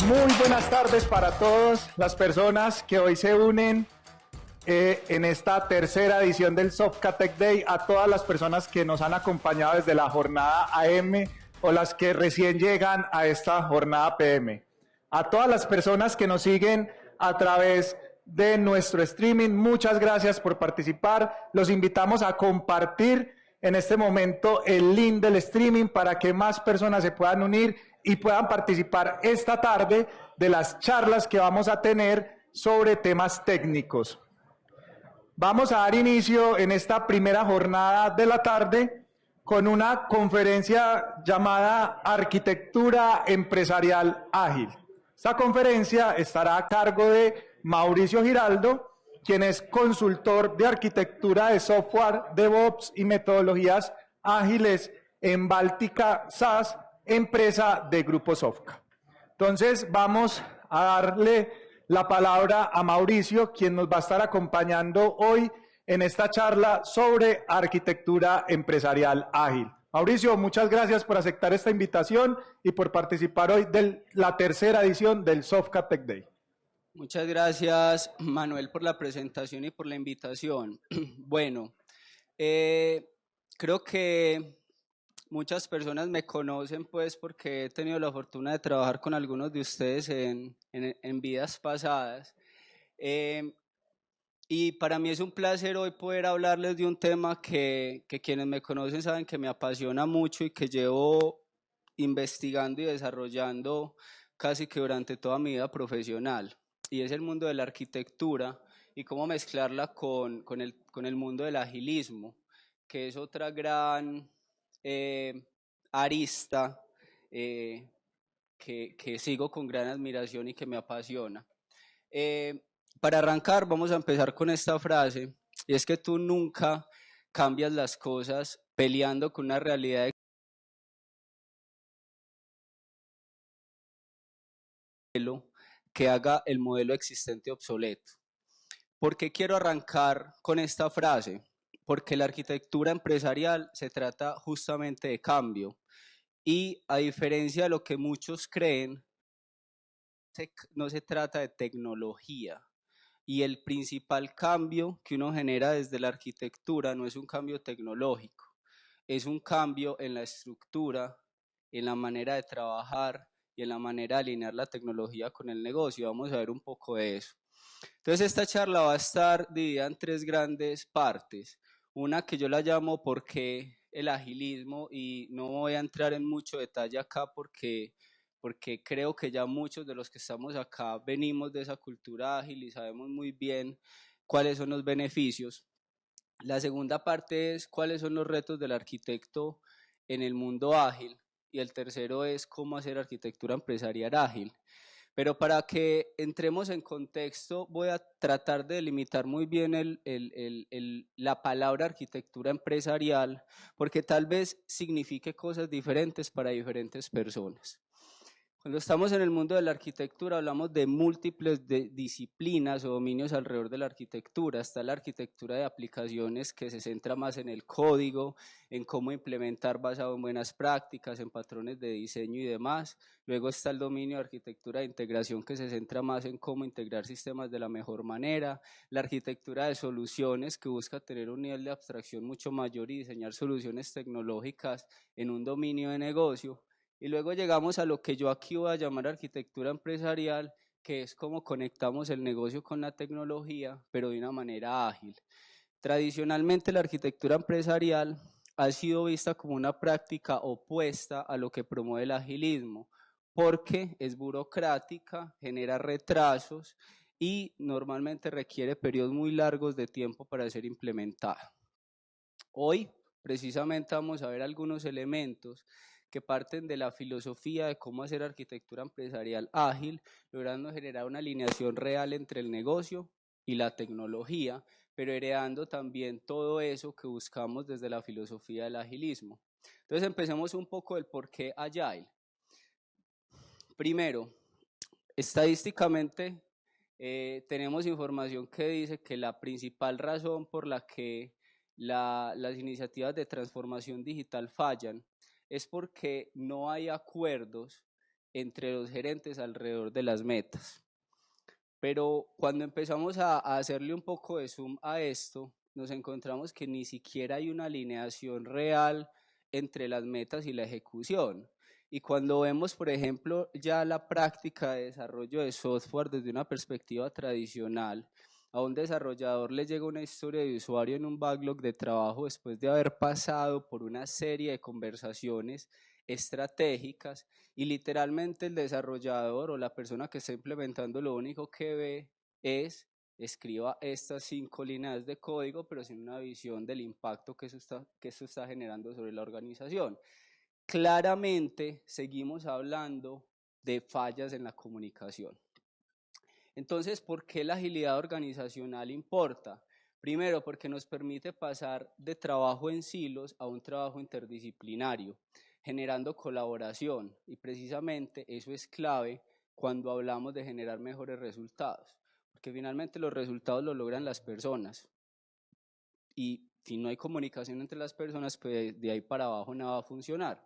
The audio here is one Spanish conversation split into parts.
Muy buenas tardes para todas las personas que hoy se unen en esta tercera edición del Sofca Tech Day, a todas las personas que nos han acompañado desde la jornada AM o las que recién llegan a esta jornada PM. A todas las personas que nos siguen a través de nuestro streaming, muchas gracias por participar. Los invitamos a compartir en este momento el link del streaming para que más personas se puedan unir y puedan participar esta tarde de las charlas que vamos a tener sobre temas técnicos. Vamos a dar inicio en esta primera jornada de la tarde con una conferencia llamada Arquitectura Empresarial Ágil. Esta conferencia estará a cargo de Mauricio Giraldo, quien es consultor de arquitectura de software, DevOps y metodologías ágiles en Báltica SaaS, empresa de Grupo Sofca. Entonces vamos a darle la palabra a Mauricio, quien nos va a estar acompañando hoy en esta charla sobre arquitectura empresarial ágil. Mauricio, muchas gracias por aceptar esta invitación y por participar hoy de la tercera edición del Sofca Tech Day. Muchas gracias, Manuel, por la presentación y por la invitación. Bueno, creo que muchas personas me conocen pues porque he tenido la fortuna de trabajar con algunos de ustedes en vidas pasadas. Y para mí es un placer hoy poder hablarles de un tema que quienes me conocen saben que me apasiona mucho y que llevo investigando y desarrollando casi que durante toda mi vida profesional. Y es el mundo de la arquitectura y cómo mezclarla con el mundo del agilismo, que es otra gran arista que sigo con gran admiración y que me apasiona. Para arrancar vamos a empezar con esta frase, y es que tú nunca cambias las cosas peleando con una realidad que haga el modelo existente obsoleto. ¿Por qué quiero arrancar con esta frase? Porque la arquitectura empresarial se trata justamente de cambio y a diferencia de lo que muchos creen, no se trata de tecnología. Y el principal cambio que uno genera desde la arquitectura no es un cambio tecnológico, es un cambio en la estructura, en la manera de trabajar y en la manera de alinear la tecnología con el negocio. Vamos a ver un poco de eso. Entonces esta charla va a estar dividida en tres grandes partes. Una que yo la llamo ¿por qué el agilismo? Y no voy a entrar en mucho detalle acá porque creo que ya muchos de los que estamos acá venimos de esa cultura ágil y sabemos muy bien cuáles son los beneficios. La segunda parte es cuáles son los retos del arquitecto en el mundo ágil y el tercero es cómo hacer arquitectura empresarial ágil. Pero para que entremos en contexto voy a tratar de delimitar muy bien la palabra arquitectura empresarial porque tal vez signifique cosas diferentes para diferentes personas. Cuando estamos en el mundo de la arquitectura hablamos de múltiples disciplinas o dominios alrededor de la arquitectura. Está la arquitectura de aplicaciones que se centra más en el código, en cómo implementar basado en buenas prácticas, en patrones de diseño y demás. Luego está el dominio de arquitectura de integración que se centra más en cómo integrar sistemas de la mejor manera. La arquitectura de soluciones que busca tener un nivel de abstracción mucho mayor y diseñar soluciones tecnológicas en un dominio de negocio. Y luego llegamos a lo que yo aquí voy a llamar arquitectura empresarial, que es cómo conectamos el negocio con la tecnología, pero de una manera ágil. Tradicionalmente la arquitectura empresarial ha sido vista como una práctica opuesta a lo que promueve el agilismo, porque es burocrática, genera retrasos y normalmente requiere periodos muy largos de tiempo para ser implementada. Hoy precisamente vamos a ver algunos elementos que parten de la filosofía de cómo hacer arquitectura empresarial ágil, logrando generar una alineación real entre el negocio y la tecnología, pero heredando también todo eso que buscamos desde la filosofía del agilismo. Entonces empecemos un poco del por qué Agile. Primero, estadísticamente tenemos información que dice que la principal razón por la que las iniciativas de transformación digital fallan es porque no hay acuerdos entre los gerentes alrededor de las metas. Pero cuando empezamos a hacerle un poco de zoom a esto, nos encontramos que ni siquiera hay una alineación real entre las metas y la ejecución. Y cuando vemos, por ejemplo, ya la práctica de desarrollo de software desde una perspectiva tradicional, a un desarrollador le llega una historia de usuario en un backlog de trabajo después de haber pasado por una serie de conversaciones estratégicas y literalmente el desarrollador o la persona que está implementando lo único que ve es escriba estas 5 líneas de código, pero sin una visión del impacto que eso está generando sobre la organización. Claramente seguimos hablando de fallas en la comunicación. Entonces, ¿por qué la agilidad organizacional importa? Primero, porque nos permite pasar de trabajo en silos a un trabajo interdisciplinario, generando colaboración, y precisamente eso es clave cuando hablamos de generar mejores resultados, porque finalmente los resultados los logran las personas, y si no hay comunicación entre las personas, pues de ahí para abajo nada va a funcionar.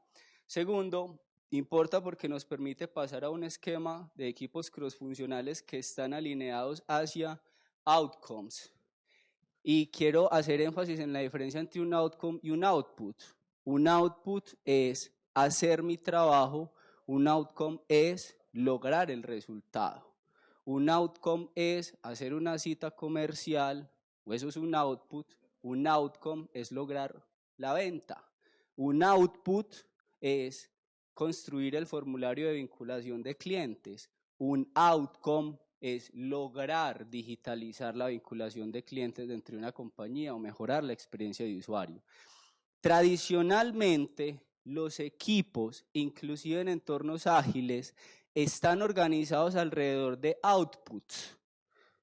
Segundo, importa porque nos permite pasar a un esquema de equipos crossfuncionales que están alineados hacia outcomes. Y quiero hacer énfasis en la diferencia entre un outcome y un output. Un output es hacer mi trabajo, un outcome es lograr el resultado. Un outcome es hacer una cita comercial, o eso es un output. Un outcome es lograr la venta. Un output es construir el formulario de vinculación de clientes. Un outcome es lograr digitalizar la vinculación de clientes dentro de una compañía o mejorar la experiencia de usuario. Tradicionalmente, los equipos, inclusive en entornos ágiles, están organizados alrededor de outputs,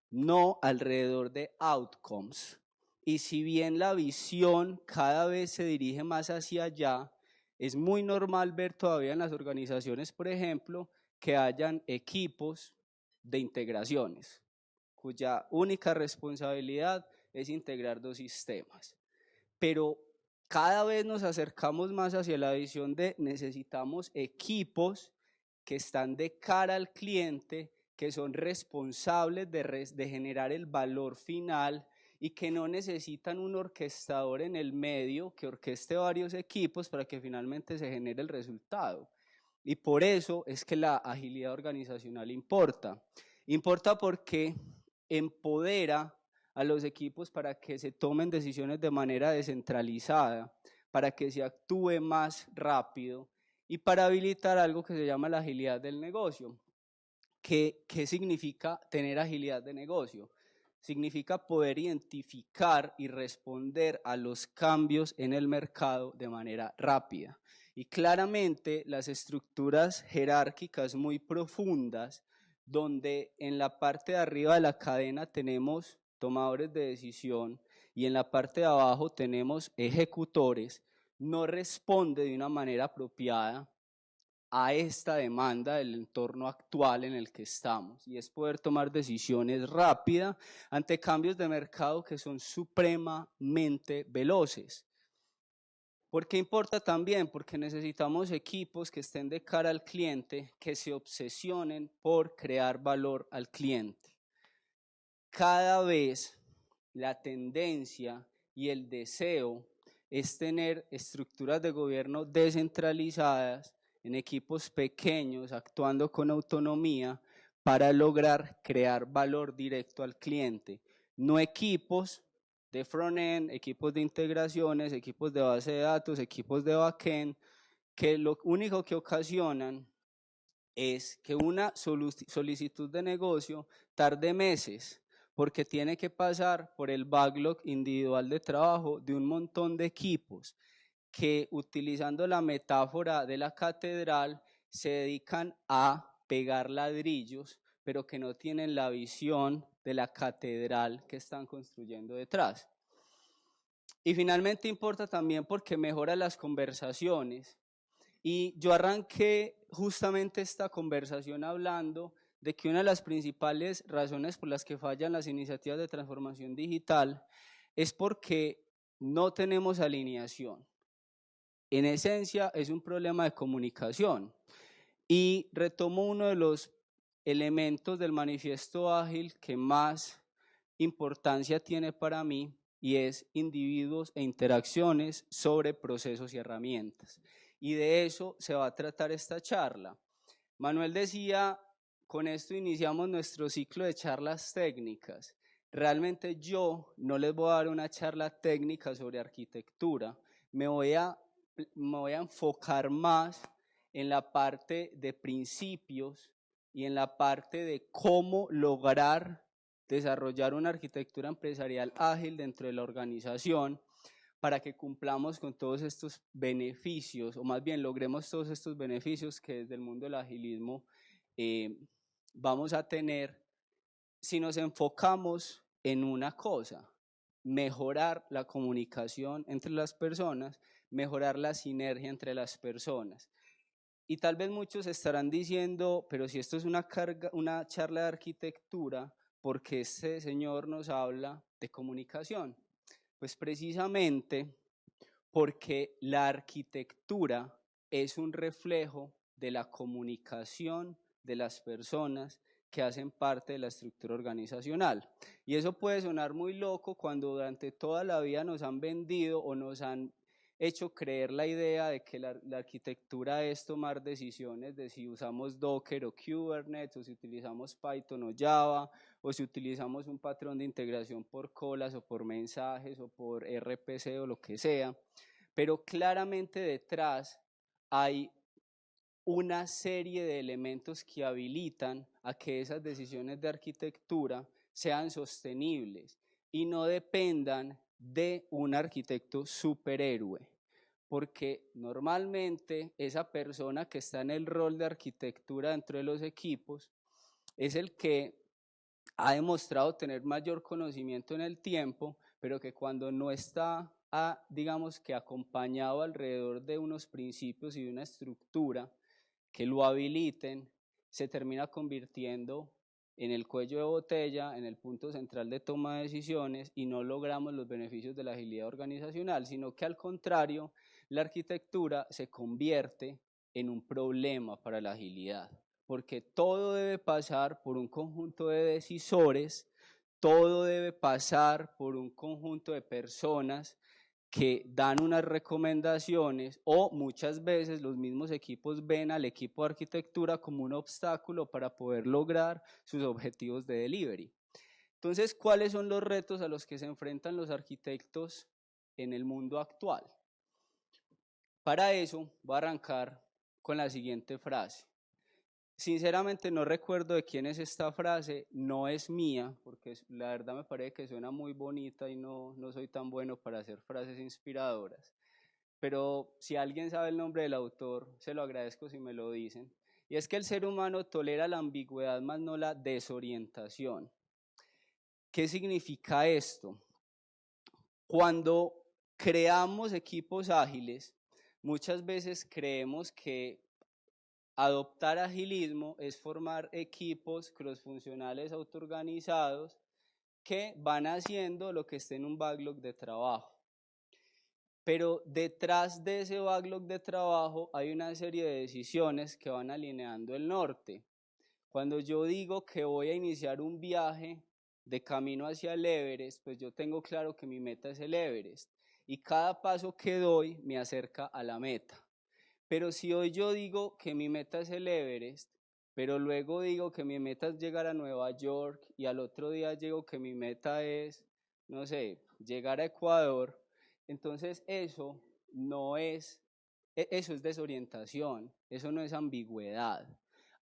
no alrededor de outcomes. Y si bien la visión cada vez se dirige más hacia allá, es muy normal ver todavía en las organizaciones, por ejemplo, que hayan equipos de integraciones, cuya única responsabilidad es integrar 2 sistemas. Pero cada vez nos acercamos más hacia la visión de necesitamos equipos que están de cara al cliente, que son responsables de generar el valor final y que no necesitan un orquestador en el medio que orqueste varios equipos para que finalmente se genere el resultado. Y por eso es que la agilidad organizacional importa. Importa porque empodera a los equipos para que se tomen decisiones de manera descentralizada, para que se actúe más rápido y para habilitar algo que se llama la agilidad del negocio. ¿Qué significa tener agilidad de negocio? Significa poder identificar y responder a los cambios en el mercado de manera rápida. Y claramente las estructuras jerárquicas muy profundas, donde en la parte de arriba de la cadena tenemos tomadores de decisión y en la parte de abajo tenemos ejecutores, no responde de una manera apropiada a esta demanda del entorno actual en el que estamos, y es poder tomar decisiones rápidas ante cambios de mercado que son supremamente veloces. ¿Por qué importa también? Porque necesitamos equipos que estén de cara al cliente, que se obsesionen por crear valor al cliente. Cada vez la tendencia y el deseo es tener estructuras de gobierno descentralizadas en equipos pequeños, actuando con autonomía para lograr crear valor directo al cliente. No equipos de front-end, equipos de integraciones, equipos de base de datos, equipos de back-end, que lo único que ocasionan es que una solicitud de negocio tarde meses, porque tiene que pasar por el backlog individual de trabajo de un montón de equipos que, utilizando la metáfora de la catedral, se dedican a pegar ladrillos, pero que no tienen la visión de la catedral que están construyendo detrás. Y finalmente importa también porque mejora las conversaciones. Y yo arranqué justamente esta conversación hablando de que una de las principales razones por las que fallan las iniciativas de transformación digital es porque no tenemos alineación. En esencia es un problema de comunicación. Y retomo uno de los elementos del manifiesto ágil que más importancia tiene para mí, y es individuos e interacciones sobre procesos y herramientas. Y de eso se va a tratar esta charla. Manuel decía, con esto iniciamos nuestro ciclo de charlas técnicas. Realmente yo no les voy a dar una charla técnica sobre arquitectura, me voy a enfocar más en la parte de principios y en la parte de cómo lograr desarrollar una arquitectura empresarial ágil dentro de la organización para que cumplamos con todos estos beneficios, o más bien logremos todos estos beneficios que desde el mundo del agilismo vamos a tener si nos enfocamos en una cosa: mejorar la comunicación entre las personas, mejorar la sinergia entre las personas. Y tal vez muchos estarán diciendo, pero si esto es una charla de arquitectura, ¿por qué este señor nos habla de comunicación? Pues precisamente porque la arquitectura es un reflejo de la comunicación de las personas que hacen parte de la estructura organizacional. Y eso puede sonar muy loco cuando durante toda la vida nos han vendido o nos han hecho creer la idea de que la arquitectura es tomar decisiones de si usamos Docker o Kubernetes, o si utilizamos Python o Java, o si utilizamos un patrón de integración por colas o por mensajes o por RPC o lo que sea. Pero claramente detrás hay una serie de elementos que habilitan a que esas decisiones de arquitectura sean sostenibles y no dependan de un arquitecto superhéroe, porque normalmente esa persona que está en el rol de arquitectura dentro de los equipos es el que ha demostrado tener mayor conocimiento en el tiempo, pero que cuando no está, digamos que acompañado alrededor de unos principios y de una estructura que lo habiliten, se termina convirtiendo en el cuello de botella, en el punto central de toma de decisiones, y no logramos los beneficios de la agilidad organizacional, sino que al contrario, la arquitectura se convierte en un problema para la agilidad, porque todo debe pasar por un conjunto de decisores, todo debe pasar por un conjunto de personas que dan unas recomendaciones, o muchas veces los mismos equipos ven al equipo de arquitectura como un obstáculo para poder lograr sus objetivos de delivery. Entonces, ¿cuáles son los retos a los que se enfrentan los arquitectos en el mundo actual? Para eso voy a arrancar con la siguiente frase. Sinceramente no recuerdo de quién es esta frase, no es mía, porque la verdad me parece que suena muy bonita y no soy tan bueno para hacer frases inspiradoras. Pero si alguien sabe el nombre del autor, se lo agradezco si me lo dicen. Y es que el ser humano tolera la ambigüedad, más no la desorientación. ¿Qué significa esto? Cuando creamos equipos ágiles, muchas veces creemos que adoptar agilismo es formar equipos crossfuncionales autoorganizados que van haciendo lo que esté en un backlog de trabajo. Pero detrás de ese backlog de trabajo hay una serie de decisiones que van alineando el norte. Cuando yo digo que voy a iniciar un viaje de camino hacia el Everest, pues yo tengo claro que mi meta es el Everest y cada paso que doy me acerca a la meta. Pero si hoy yo digo que mi meta es el Everest, pero luego digo que mi meta es llegar a Nueva York y al otro día digo que mi meta es, no sé, llegar a Ecuador, entonces eso no es, eso es desorientación, eso no es ambigüedad.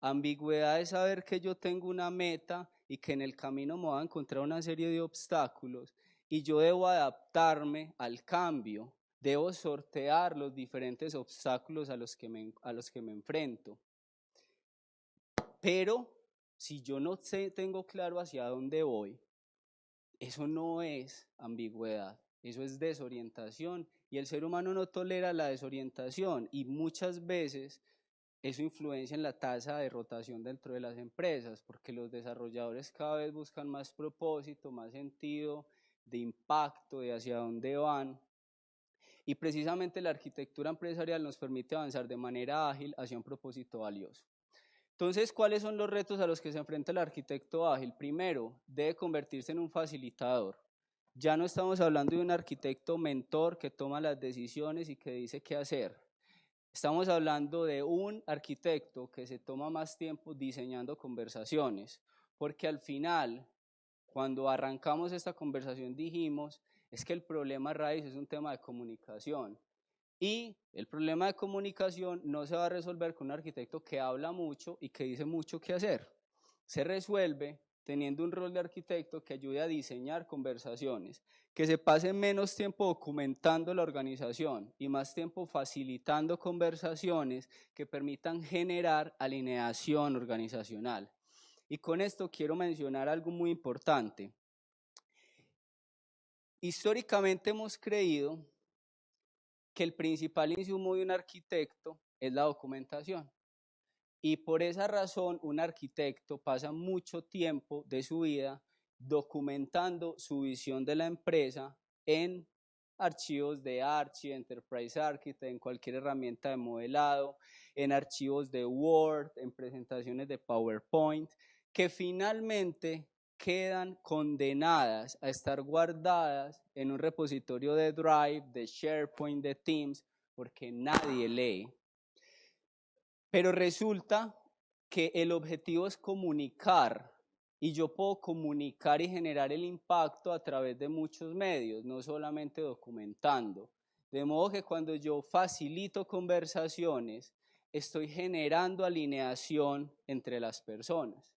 Ambigüedad es saber que yo tengo una meta y que en el camino me voy a encontrar una serie de obstáculos y yo debo adaptarme al cambio. Debo sortear los diferentes obstáculos a los que me enfrento. Pero si yo no tengo claro hacia dónde voy, eso no es ambigüedad, eso es desorientación. Y el ser humano no tolera la desorientación y muchas veces eso influencia en la tasa de rotación dentro de las empresas, porque los desarrolladores cada vez buscan más propósito, más sentido de impacto, de hacia dónde van. Y precisamente la arquitectura empresarial nos permite avanzar de manera ágil hacia un propósito valioso. Entonces, ¿cuáles son los retos a los que se enfrenta el arquitecto ágil? Primero, debe convertirse en un facilitador. Ya no estamos hablando de un arquitecto mentor que toma las decisiones y que dice qué hacer. Estamos hablando de un arquitecto que se toma más tiempo diseñando conversaciones, porque al final, cuando arrancamos esta conversación dijimos, es que el problema raíz es un tema de comunicación. Y el problema de comunicación no se va a resolver con un arquitecto que habla mucho y que dice mucho qué hacer. Se resuelve teniendo un rol de arquitecto que ayude a diseñar conversaciones, que se pase menos tiempo documentando la organización y más tiempo facilitando conversaciones que permitan generar alineación organizacional. Y con esto quiero mencionar algo muy importante. Históricamente hemos creído que el principal insumo de un arquitecto es la documentación. Y por esa razón un arquitecto pasa mucho tiempo de su vida documentando su visión de la empresa en archivos de Archie, Enterprise Architect, en cualquier herramienta de modelado, en archivos de Word, en presentaciones de PowerPoint, que finalmente quedan condenadas a estar guardadas en un repositorio de Drive, de SharePoint, de Teams, porque nadie lee. Pero resulta que el objetivo es comunicar y yo puedo comunicar y generar el impacto a través de muchos medios, no solamente documentando. De modo que cuando yo facilito conversaciones, estoy generando alineación entre las personas.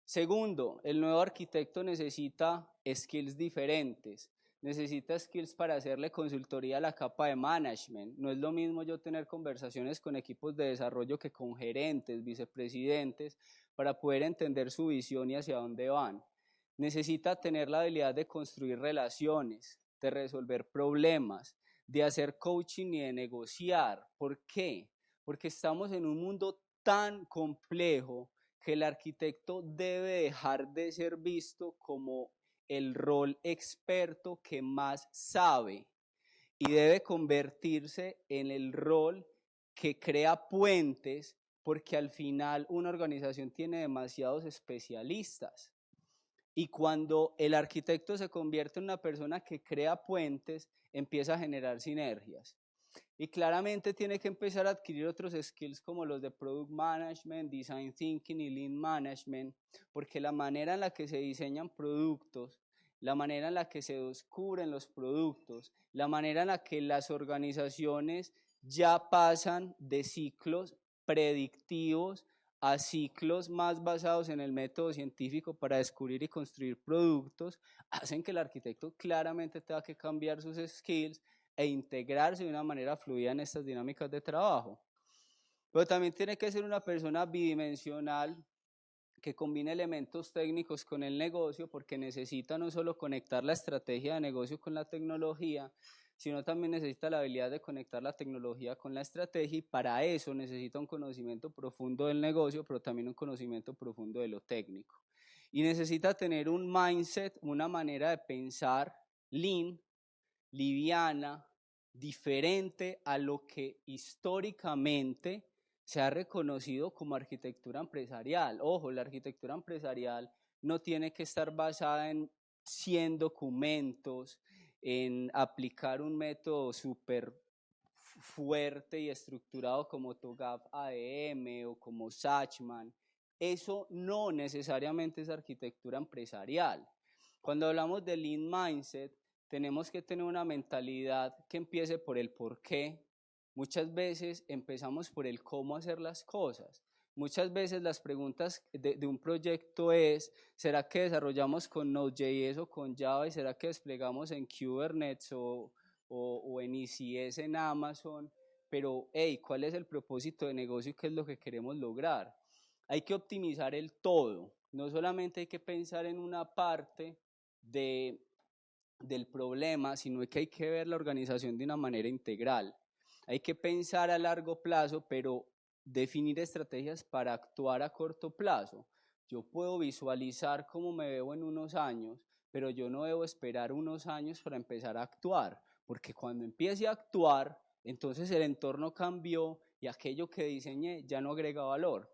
Segundo, el nuevo arquitecto necesita skills diferentes. Necesita skills para hacerle consultoría a la capa de management. No es lo mismo yo tener conversaciones con equipos de desarrollo que con gerentes, vicepresidentes, para poder entender su visión y hacia dónde van. Necesita tener la habilidad de construir relaciones, de resolver problemas, de hacer coaching y de negociar. ¿Por qué? Porque estamos en un mundo tan complejo que el arquitecto debe dejar de ser visto como el rol experto que más sabe y debe convertirse en el rol que crea puentes, porque al final una organización tiene demasiados especialistas. Y cuando el arquitecto se convierte en una persona que crea puentes, empieza a generar sinergias. Y claramente tiene que empezar a adquirir otros skills como los de Product Management, Design Thinking y Lean Management, porque la manera en la que se diseñan productos, la manera en la que se descubren los productos, la manera en la que las organizaciones ya pasan de ciclos predictivos a ciclos más basados en el método científico para descubrir y construir productos, hacen que el arquitecto claramente tenga que cambiar sus skills e integrarse de una manera fluida en estas dinámicas de trabajo. Pero también tiene que ser una persona bidimensional que combine elementos técnicos con el negocio, porque necesita no solo conectar la estrategia de negocio con la tecnología, sino también necesita la habilidad de conectar la tecnología con la estrategia, y para eso necesita un conocimiento profundo del negocio, pero también un conocimiento profundo de lo técnico. Y necesita tener un mindset, una manera de pensar lean, liviana, diferente a lo que históricamente se ha reconocido como arquitectura empresarial. Ojo, la arquitectura empresarial no tiene que estar basada en 100 documentos, en aplicar un método súper fuerte y estructurado como TOGAF ADM o como Sachman. Eso no necesariamente es arquitectura empresarial. Cuando hablamos de Lean Mindset, tenemos que tener una mentalidad que empiece por el por qué. Muchas veces empezamos por el cómo hacer las cosas. Muchas veces las preguntas de un proyecto es, ¿será que desarrollamos con Node.js o con Java? ¿Y será que desplegamos en Kubernetes o en ECS en Amazon? Pero, hey, ¿cuál es el propósito de negocio y qué es lo que queremos lograr? Hay que optimizar el todo. No solamente hay que pensar en una parte del problema, sino que hay que ver la organización de una manera integral. Hay que pensar a largo plazo, pero definir estrategias para actuar a corto plazo. Yo puedo visualizar cómo me veo en unos años, pero yo no debo esperar unos años para empezar a actuar, porque cuando empiece a actuar, entonces el entorno cambió y aquello que diseñé ya no agrega valor.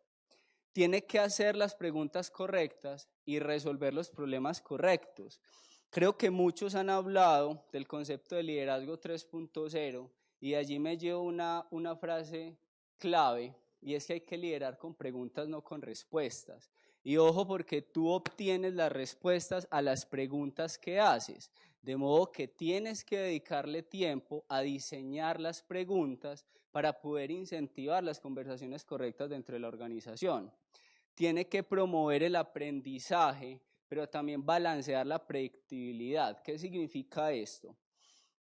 Tiene que hacer las preguntas correctas y resolver los problemas correctos. Creo que muchos han hablado del concepto de liderazgo 3.0 y de allí me llevo una frase clave, y es que hay que liderar con preguntas, no con respuestas. Y ojo, porque tú obtienes las respuestas a las preguntas que haces, de modo que tienes que dedicarle tiempo a diseñar las preguntas para poder incentivar las conversaciones correctas dentro de la organización. Tiene que promover el aprendizaje, pero también balancear la predictibilidad. ¿Qué significa esto?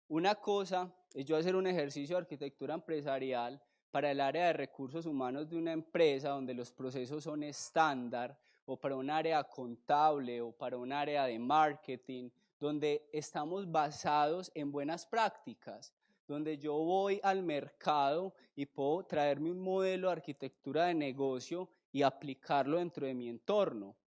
Una cosa es yo hacer un ejercicio de arquitectura empresarial para el área de recursos humanos de una empresa donde los procesos son estándar, o para un área contable, o para un área de marketing, donde estamos basados en buenas prácticas, donde yo voy al mercado y puedo traerme un modelo de arquitectura de negocio y aplicarlo dentro de mi entorno.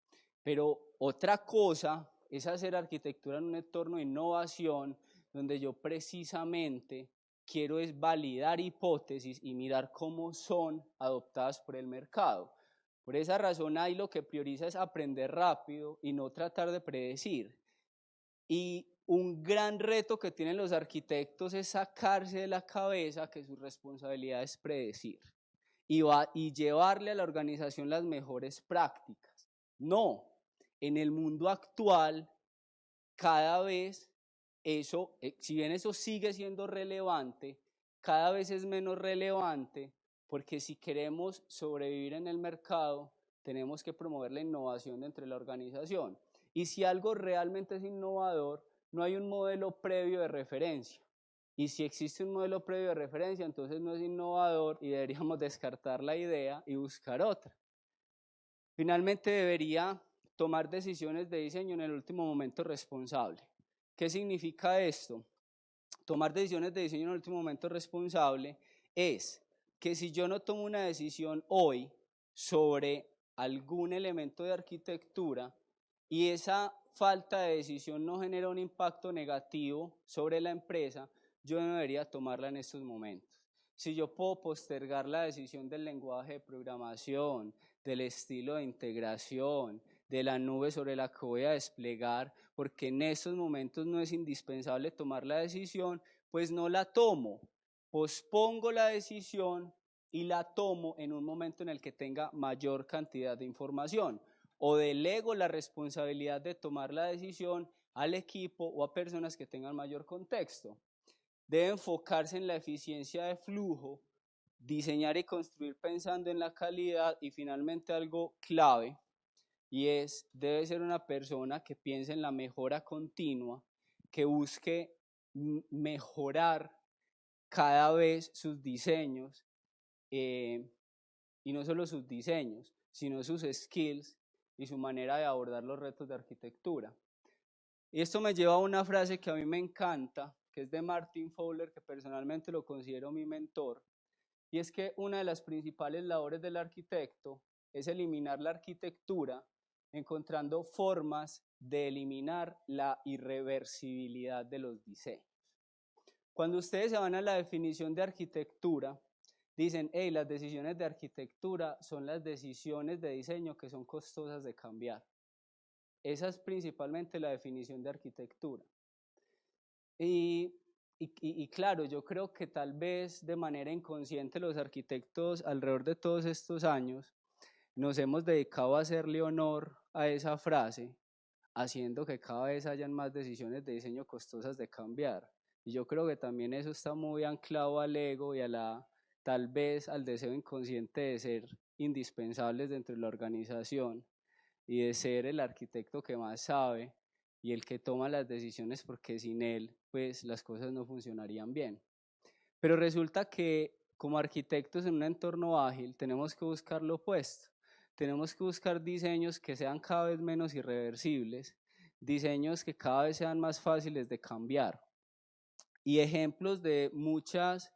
Pero otra cosa es hacer arquitectura en un entorno de innovación, donde yo precisamente quiero es validar hipótesis y mirar cómo son adoptadas por el mercado. Por esa razón ahí lo que prioriza es aprender rápido y no tratar de predecir. Y un gran reto que tienen los arquitectos es sacarse de la cabeza que su responsabilidad es predecir y llevarle a la organización las mejores prácticas. No, en el mundo actual cada vez eso, si bien eso sigue siendo relevante, cada vez es menos relevante, porque si queremos sobrevivir en el mercado, tenemos que promover la innovación dentro de la organización. Y si algo realmente es innovador, no hay un modelo previo de referencia. Y si existe un modelo previo de referencia, entonces no es innovador y deberíamos descartar la idea y buscar otra. Finalmente, debería tomar decisiones de diseño en el último momento responsable. ¿Qué significa esto? Tomar decisiones de diseño en el último momento responsable es que si yo no tomo una decisión hoy sobre algún elemento de arquitectura y esa falta de decisión no genera un impacto negativo sobre la empresa, yo no debería tomarla en estos momentos. Si yo puedo postergar la decisión del lenguaje de programación, del estilo de integración, de la nube sobre la que voy a desplegar, porque en estos momentos no es indispensable tomar la decisión, pues no la tomo. Pospongo la decisión y la tomo en un momento en el que tenga mayor cantidad de información, o delego la responsabilidad de tomar la decisión al equipo o a personas que tengan mayor contexto. Debe enfocarse en la eficiencia de flujo, diseñar y construir pensando en la calidad, y finalmente algo clave, y debe ser una persona que piense en la mejora continua, que busque mejorar cada vez sus diseños, y no solo sus diseños, sino sus skills y su manera de abordar los retos de arquitectura. Y esto me lleva a una frase que a mí me encanta, que es de Martin Fowler, que personalmente lo considero mi mentor, y es que una de las principales labores del arquitecto es eliminar la arquitectura, encontrando formas de eliminar la irreversibilidad de los diseños. Cuando ustedes se van a la definición de arquitectura, dicen, hey, las decisiones de arquitectura son las decisiones de diseño que son costosas de cambiar. Esa es principalmente la definición de arquitectura. Y claro, yo creo que tal vez de manera inconsciente los arquitectos alrededor de todos estos años nos hemos dedicado a hacerle honor a esa frase, haciendo que cada vez hayan más decisiones de diseño costosas de cambiar. Y yo creo que también eso está muy anclado al ego y tal vez al deseo inconsciente de ser indispensables dentro de la organización y de ser el arquitecto que más sabe y el que toma las decisiones, porque sin él pues las cosas no funcionarían bien. Pero resulta que como arquitectos en un entorno ágil tenemos que buscar lo opuesto. Tenemos que buscar diseños que sean cada vez menos irreversibles, diseños que cada vez sean más fáciles de cambiar. Y ejemplos de muchas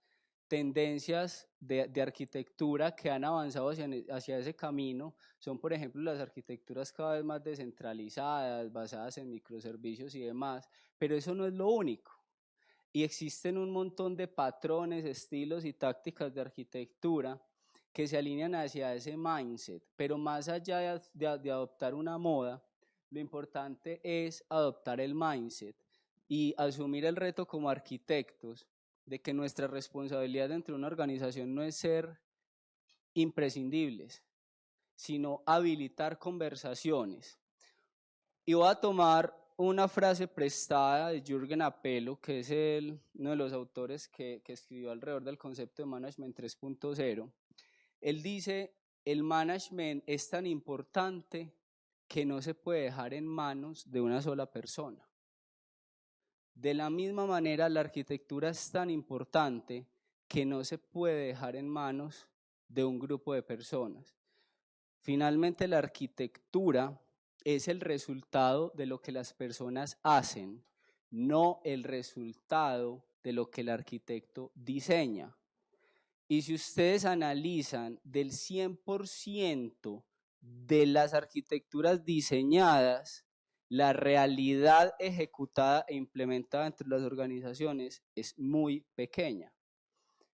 tendencias de arquitectura que han avanzado hacia ese camino son, por ejemplo, las arquitecturas cada vez más descentralizadas, basadas en microservicios y demás, pero eso no es lo único. y existen un montón de patrones, estilos y tácticas de arquitectura que se alinean hacia ese mindset, pero más allá de adoptar una moda, lo importante es adoptar el mindset y asumir el reto como arquitectos de que nuestra responsabilidad dentro de una organización no es ser imprescindibles, sino habilitar conversaciones. Y voy a tomar una frase prestada de Jürgen Apelo, que es uno de los autores que escribió alrededor del concepto de Management 3.0. Él dice, el management es tan importante que no se puede dejar en manos de una sola persona. De la misma manera, la arquitectura es tan importante que no se puede dejar en manos de un grupo de personas. Finalmente, la arquitectura es el resultado de lo que las personas hacen, no el resultado de lo que el arquitecto diseña. Y si ustedes analizan, del 100% de las arquitecturas diseñadas, la realidad ejecutada e implementada entre las organizaciones es muy pequeña.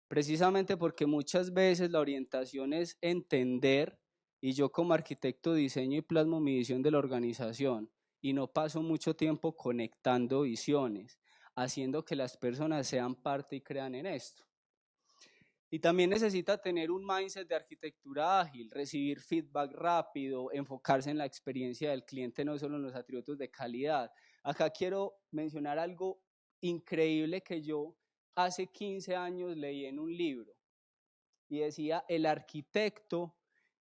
Precisamente porque muchas veces la orientación es entender, y yo como arquitecto diseño y plasmo mi visión de la organización, y no paso mucho tiempo conectando visiones, haciendo que las personas sean parte y crean en esto. Y también necesita tener un mindset de arquitectura ágil, recibir feedback rápido, enfocarse en la experiencia del cliente, no solo en los atributos de calidad. Acá quiero mencionar algo increíble que yo hace 15 años leí en un libro y decía, el arquitecto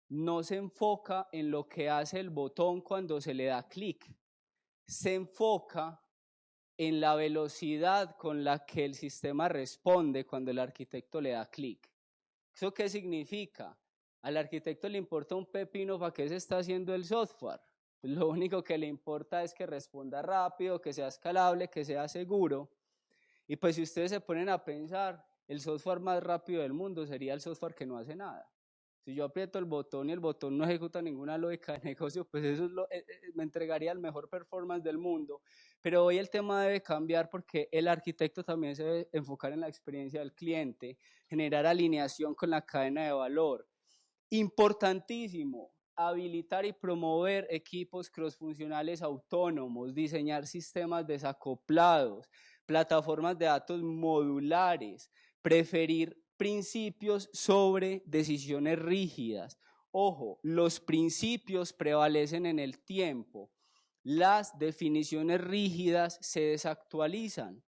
no se enfoca en lo que hace el botón cuando se le da clic, se enfoca en la velocidad con la que el sistema responde cuando el arquitecto le da clic. ¿Eso qué significa? Al arquitecto le importa un pepino para qué se está haciendo el software. Lo único que le importa es que responda rápido, que sea escalable, que sea seguro. Y pues si ustedes se ponen a pensar, el software más rápido del mundo sería el software que no hace nada. Si yo aprieto el botón y el botón no ejecuta ninguna lógica de negocio, pues eso me entregaría el mejor performance del mundo. Pero hoy el tema debe cambiar porque el arquitecto también se debe enfocar en la experiencia del cliente, generar alineación con la cadena de valor. Importantísimo, habilitar y promover equipos crossfuncionales autónomos, diseñar sistemas desacoplados, plataformas de datos modulares, preferir principios sobre decisiones rígidas. Ojo, los principios prevalecen en el tiempo, las definiciones rígidas se desactualizan.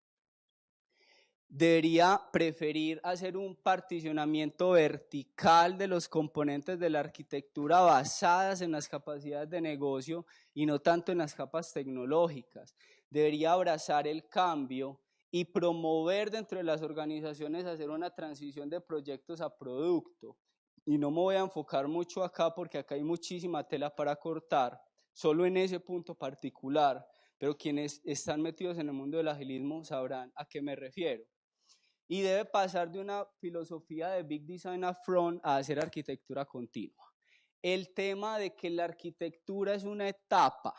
Debería preferir hacer un particionamiento vertical de los componentes de la arquitectura basadas en las capacidades de negocio y no tanto en las capas tecnológicas. Debería abrazar el cambio y promover dentro de las organizaciones hacer una transición de proyectos a producto. Y no me voy a enfocar mucho acá porque acá hay muchísima tela para cortar, solo en ese punto particular, pero quienes están metidos en el mundo del agilismo sabrán a qué me refiero. Y debe pasar de una filosofía de Big Design Upfront a hacer arquitectura continua. El tema de que la arquitectura es una etapa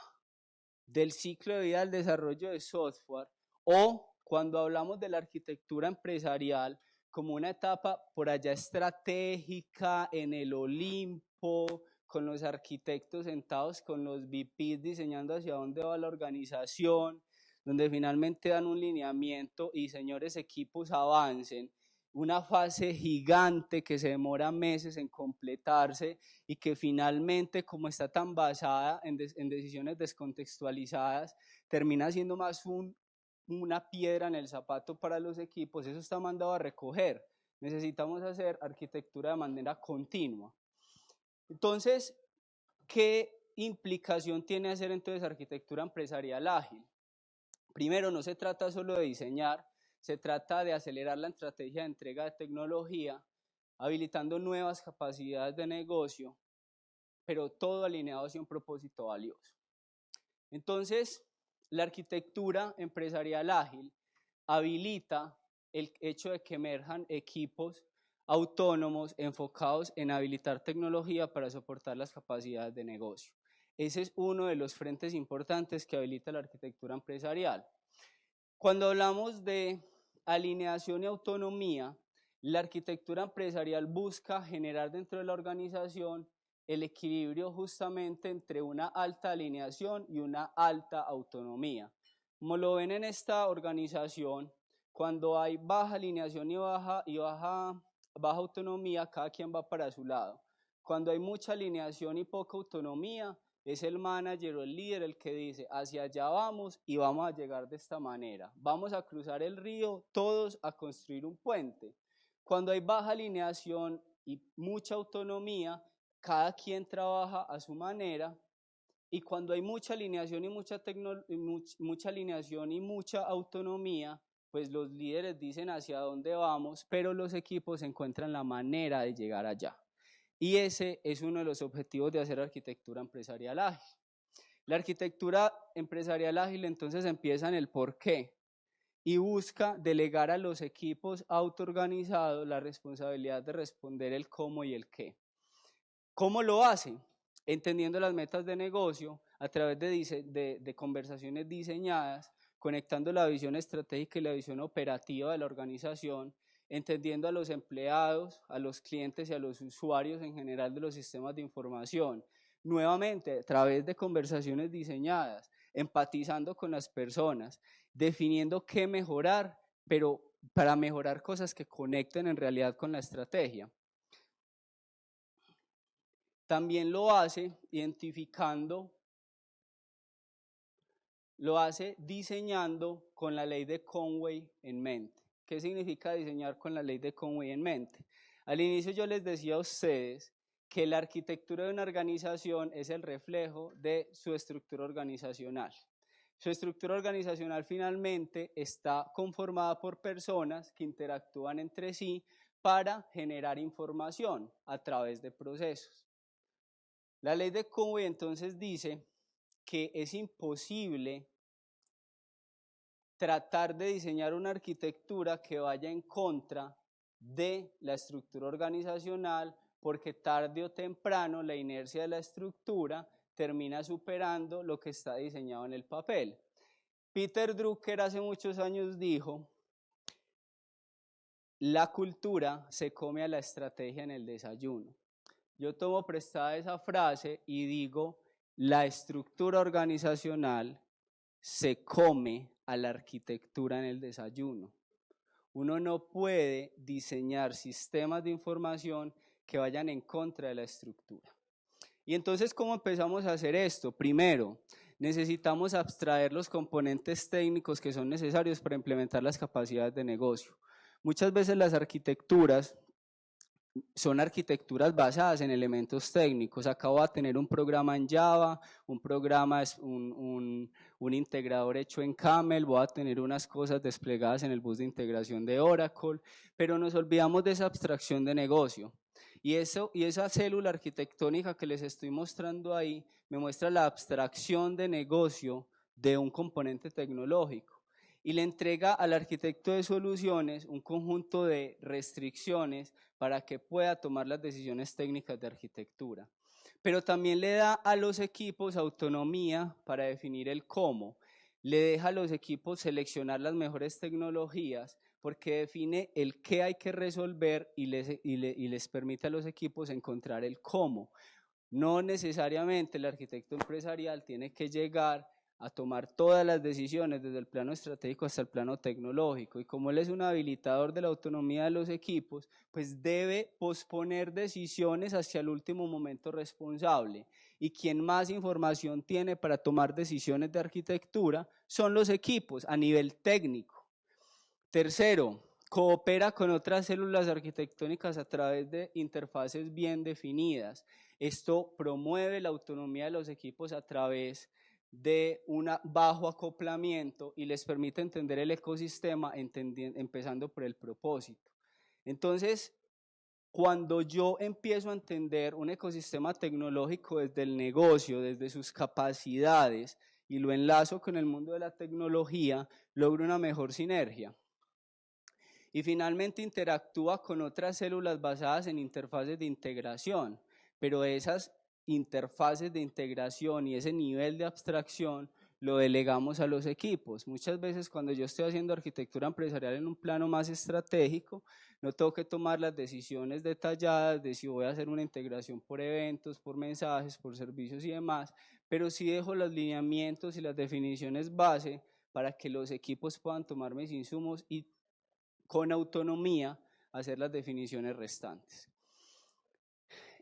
del ciclo de vida del desarrollo de software, o cuando hablamos de la arquitectura empresarial como una etapa por allá estratégica en el Olimpo, con los arquitectos sentados con los VPs diseñando hacia dónde va la organización, donde finalmente dan un lineamiento y señores equipos avancen, una fase gigante que se demora meses en completarse y que finalmente, como está tan basada en decisiones descontextualizadas, termina siendo más una piedra en el zapato para los equipos. Eso está mandado a recoger. Necesitamos hacer arquitectura de manera continua. Entonces, ¿qué implicación tiene hacer entonces arquitectura empresarial ágil? Primero, no se trata solo de diseñar, se trata de acelerar la estrategia de entrega de tecnología, habilitando nuevas capacidades de negocio, pero todo alineado hacia un propósito valioso. Entonces, la arquitectura empresarial ágil habilita el hecho de que emerjan equipos autónomos enfocados en habilitar tecnología para soportar las capacidades de negocio. Ese es uno de los frentes importantes que habilita la arquitectura empresarial. Cuando hablamos de alineación y autonomía, la arquitectura empresarial busca generar dentro de la organización el equilibrio justamente entre una alta alineación y una alta autonomía. Como lo ven en esta organización, cuando hay baja alineación y baja autonomía, cada quien va para su lado. Cuando hay mucha alineación y poca autonomía, es el manager o el líder el que dice, hacia allá vamos y vamos a llegar de esta manera. Vamos a cruzar el río todos a construir un puente. Cuando hay baja alineación y mucha autonomía, cada quien trabaja a su manera. Y cuando hay mucha alineación y mucha alineación y mucha autonomía, pues los líderes dicen hacia dónde vamos, pero los equipos encuentran la manera de llegar allá. Y ese es uno de los objetivos de hacer arquitectura empresarial ágil. La arquitectura empresarial ágil entonces empieza en el por qué y busca delegar a los equipos autoorganizados la responsabilidad de responder el cómo y el qué. ¿Cómo lo hace? Entendiendo las metas de negocio a través de conversaciones diseñadas, conectando la visión estratégica y la visión operativa de la organización, entendiendo a los empleados, a los clientes y a los usuarios en general de los sistemas de información. Nuevamente, a través de conversaciones diseñadas, empatizando con las personas, definiendo qué mejorar, pero para mejorar cosas que conecten en realidad con la estrategia. También lo hace diseñando con la ley de Conway en mente. ¿Qué significa diseñar con la ley de Conway en mente? Al inicio yo les decía a ustedes que la arquitectura de una organización es el reflejo de su estructura organizacional. Su estructura organizacional finalmente está conformada por personas que interactúan entre sí para generar información a través de procesos. La ley de Conway entonces dice que es imposible tratar de diseñar una arquitectura que vaya en contra de la estructura organizacional, porque tarde o temprano la inercia de la estructura termina superando lo que está diseñado en el papel. Peter Drucker hace muchos años dijo, la cultura se come a la estrategia en el desayuno. Yo tomo prestada esa frase y digo, la estructura organizacional se come a la arquitectura en el desayuno. Uno no puede diseñar sistemas de información que vayan en contra de la estructura. Y entonces, ¿cómo empezamos a hacer esto? Primero, necesitamos abstraer los componentes técnicos que son necesarios para implementar las capacidades de negocio. Muchas veces las arquitecturas son arquitecturas basadas en elementos técnicos. Acabo de tener un programa en Java, un integrador hecho en Camel, voy a tener unas cosas desplegadas en el bus de integración de Oracle, pero nos olvidamos de esa abstracción de negocio. Y esa célula arquitectónica que les estoy mostrando ahí me muestra la abstracción de negocio de un componente tecnológico y le entrega al arquitecto de soluciones un conjunto de restricciones para que pueda tomar las decisiones técnicas de arquitectura. Pero también le da a los equipos autonomía para definir el cómo. Le deja a los equipos seleccionar las mejores tecnologías porque define el qué hay que resolver y les permite a los equipos encontrar el cómo. No necesariamente el arquitecto empresarial tiene que llegar a tomar todas las decisiones desde el plano estratégico hasta el plano tecnológico, y como él es un habilitador de la autonomía de los equipos, pues debe posponer decisiones hacia el último momento responsable, y quien más información tiene para tomar decisiones de arquitectura son los equipos a nivel técnico. Tercero, coopera con otras células arquitectónicas a través de interfaces bien definidas. Esto promueve la autonomía de los equipos a través de un bajo acoplamiento y les permite entender el ecosistema empezando por el propósito. Entonces, cuando yo empiezo a entender un ecosistema tecnológico desde el negocio, desde sus capacidades y lo enlazo con el mundo de la tecnología, logro una mejor sinergia. Y finalmente interactúa con otras células basadas en interfaces de integración, pero esas interfaces de integración y ese nivel de abstracción lo delegamos a los equipos. Muchas veces cuando yo estoy haciendo arquitectura empresarial en un plano más estratégico, no tengo que tomar las decisiones detalladas de si voy a hacer una integración por eventos, por mensajes, por servicios y demás, pero sí dejo los lineamientos y las definiciones base para que los equipos puedan tomar mis insumos y con autonomía hacer las definiciones restantes.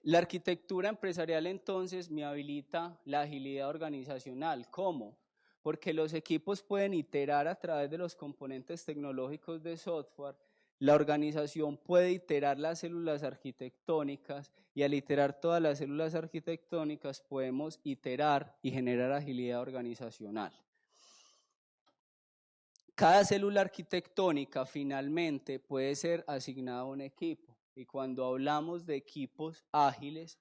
La arquitectura empresarial entonces me habilita la agilidad organizacional. ¿Cómo? Porque los equipos pueden iterar a través de los componentes tecnológicos de software, la organización puede iterar las células arquitectónicas y al iterar todas las células arquitectónicas podemos iterar y generar agilidad organizacional. Cada célula arquitectónica finalmente puede ser asignada a un equipo y cuando hablamos de equipos ágiles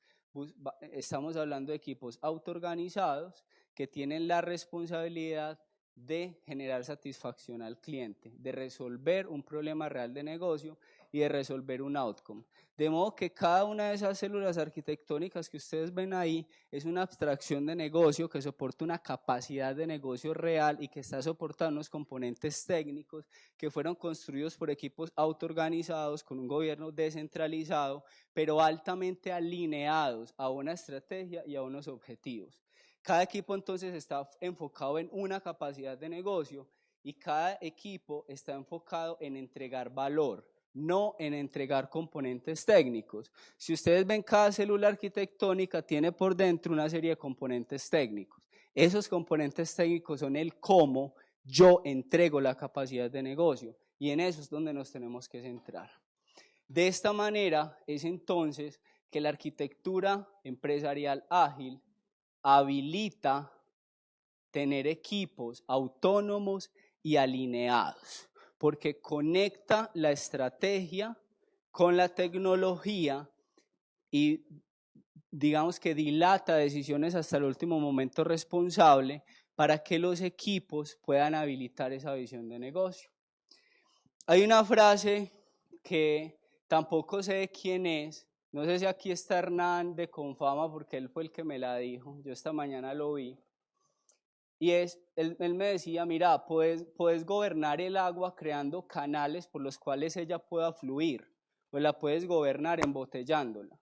estamos hablando de equipos autoorganizados que tienen la responsabilidad de generar satisfacción al cliente, de resolver un problema real de negocio y de resolver un outcome. De modo que cada una de esas células arquitectónicas que ustedes ven ahí es una abstracción de negocio que soporta una capacidad de negocio real y que está soportando unos componentes técnicos que fueron construidos por equipos autoorganizados con un gobierno descentralizado, pero altamente alineados a una estrategia y a unos objetivos. Cada equipo entonces está enfocado en una capacidad de negocio y cada equipo está enfocado en entregar valor, no en entregar componentes técnicos. Si ustedes ven, cada célula arquitectónica tiene por dentro una serie de componentes técnicos. Esos componentes técnicos son el cómo yo entrego la capacidad de negocio y en eso es donde nos tenemos que centrar. De esta manera es entonces que la arquitectura empresarial ágil habilita tener equipos autónomos y alineados, porque conecta la estrategia con la tecnología y digamos que dilata decisiones hasta el último momento responsable para que los equipos puedan habilitar esa visión de negocio. Hay una frase que tampoco sé de quién es, no sé si aquí está Hernán de Confama porque él fue el que me la dijo, yo esta mañana lo vi. Y él me decía, mira, puedes gobernar el agua creando canales por los cuales ella pueda fluir, o la puedes gobernar embotellándola.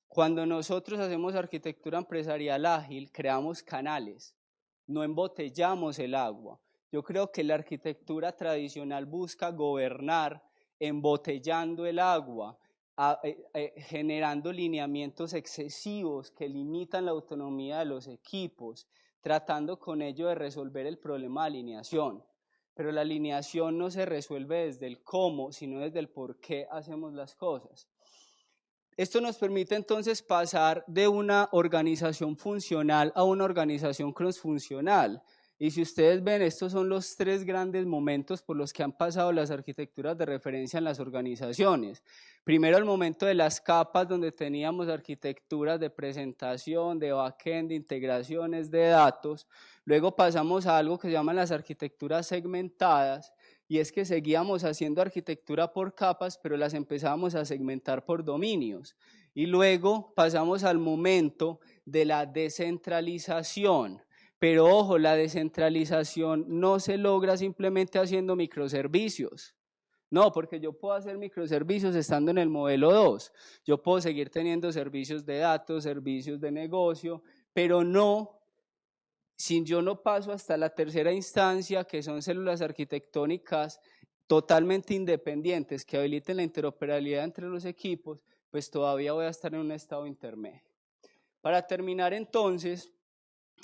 Cuando nosotros hacemos arquitectura empresarial ágil, creamos canales, no embotellamos el agua. Yo creo que la arquitectura tradicional busca gobernar embotellando el agua, generando lineamientos excesivos que limitan la autonomía de los equipos, tratando con ello de resolver el problema de alineación. Pero la alineación no se resuelve desde el cómo, sino desde el por qué hacemos las cosas. Esto nos permite entonces pasar de una organización funcional a una organización cross-funcional. Y si ustedes ven, estos son los tres grandes momentos por los que han pasado las arquitecturas de referencia en las organizaciones. Primero, el momento de las capas, donde teníamos arquitecturas de presentación, de backend, de integraciones de datos. Luego pasamos a algo que se llaman las arquitecturas segmentadas, y es que seguíamos haciendo arquitectura por capas, pero las empezábamos a segmentar por dominios. Y luego pasamos al momento de la descentralización. Pero ojo, la descentralización no se logra simplemente haciendo microservicios. No, porque yo puedo hacer microservicios estando en el modelo 2. Yo puedo seguir teniendo servicios de datos, servicios de negocio, pero no, si yo no paso hasta la tercera instancia, que son células arquitectónicas totalmente independientes que habiliten la interoperabilidad entre los equipos, pues todavía voy a estar en un estado intermedio. Para terminar entonces,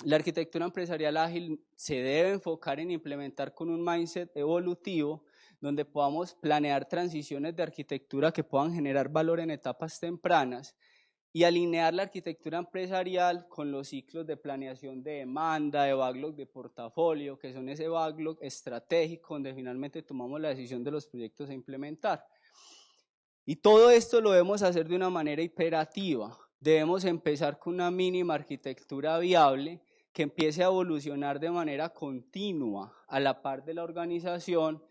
la arquitectura empresarial ágil se debe enfocar en implementar con un mindset evolutivo donde podamos planear transiciones de arquitectura que puedan generar valor en etapas tempranas y alinear la arquitectura empresarial con los ciclos de planeación de demanda, de backlog de portafolio, que son ese backlog estratégico donde finalmente tomamos la decisión de los proyectos a implementar. Y todo esto lo debemos hacer de una manera iterativa. Debemos empezar con una mínima arquitectura viable que empiece a evolucionar de manera continua a la par de la organización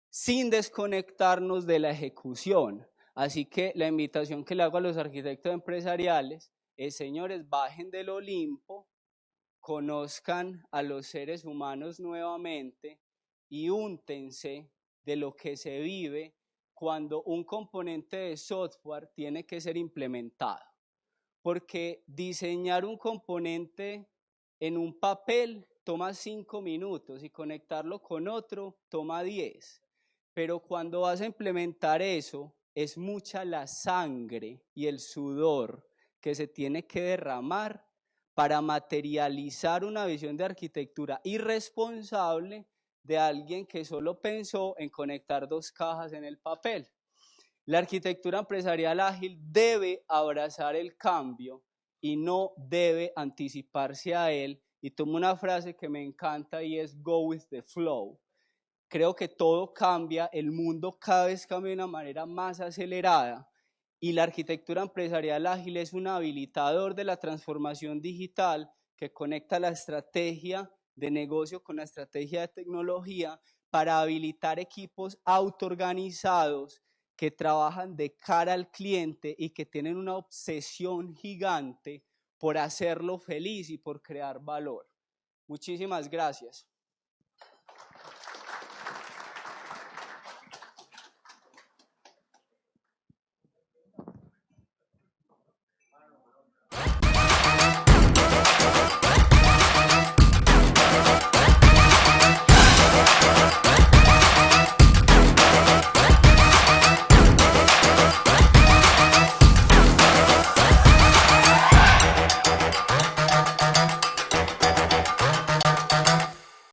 sin desconectarnos de la ejecución. Así que la invitación que le hago a los arquitectos empresariales es, señores, bajen del Olimpo, conozcan a los seres humanos nuevamente y úntense de lo que se vive cuando un componente de software tiene que ser implementado. Porque diseñar un componente en un papel toma 5 minutos y conectarlo con otro toma 10. Pero cuando vas a implementar eso, es mucha la sangre y el sudor que se tiene que derramar para materializar una visión de arquitectura irresponsable de alguien que solo pensó en conectar 2 cajas en el papel. La arquitectura empresarial ágil debe abrazar el cambio y no debe anticiparse a él. Y tomo una frase que me encanta y es go with the flow. Creo que todo cambia, el mundo cada vez cambia de una manera más acelerada y la arquitectura empresarial ágil es un habilitador de la transformación digital que conecta la estrategia de negocio con la estrategia de tecnología para habilitar equipos autoorganizados que trabajan de cara al cliente y que tienen una obsesión gigante por hacerlo feliz y por crear valor. Muchísimas gracias.